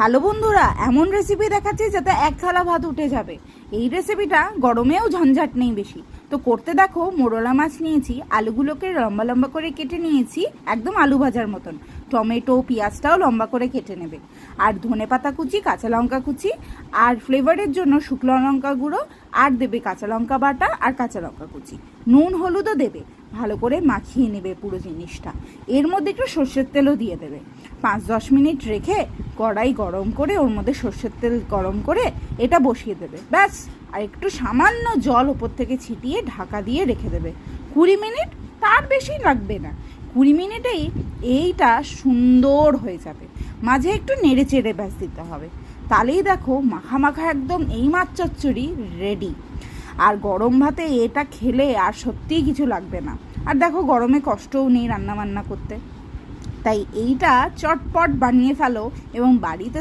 Hello বন্ধুরা, এমন recipe দেখাচ্ছি যাতে এক থালা ভাত উঠে যাবে। এই রেসিপিটা গরমেও ঝঞ্ঝাট নেই বেশি। তো করতে দেখো, মোরলা মাছ নিয়েছি, আলুগুলোকে লম্বা লম্বা করে কেটে নিয়েছি একদম আলু ভাজার মতন। টমেটো পেঁয়াজটাও লম্বা করে কেটে নেবে। আর ধনেপাতা কুচি, কাঁচা লঙ্কা কুচি, আর ফ্লেভারের জন্য শুকনো লঙ্কা গুঁড়ো, আর দেবে কাঁচা লঙ্কা বাটা আর কাঁচা লঙ্কা কুচি, নুন হলুদও দেবে। ভালো করে মাখিয়ে নেবে পুরো জিনিসটা। এর মধ্যে একটু সর্ষের তেলও দিয়ে দেবে। 5-10 মিনিট রেখে কড়াই গরম করে ওর মধ্যে সর্ষের তেল গরম করে এটা বসিয়ে দেবে, ব্যাস। আর একটু সামান্য জল ওপর থেকে ছিটিয়ে ঢাকা দিয়ে রেখে দেবে 20 মিনিট, তার বেশি লাগবে না। 20 মিনিটেই এইটা সুন্দর হয়ে যাবে। মাঝে একটু নেড়ে চেড়ে ব্যাস দিতে হবে। তাহলেই দেখো মাখা মাখা একদম এই মাছ চচ্চড়ি রেডি। আর গরম ভাতে এটা খেলে আর সত্যিই কিছু লাগবে না। আর দেখো গরমে কষ্টও নেই রান্না বান্না করতে, তাই এইটা চটপট বানিয়ে ফেলো এবং বাড়িতে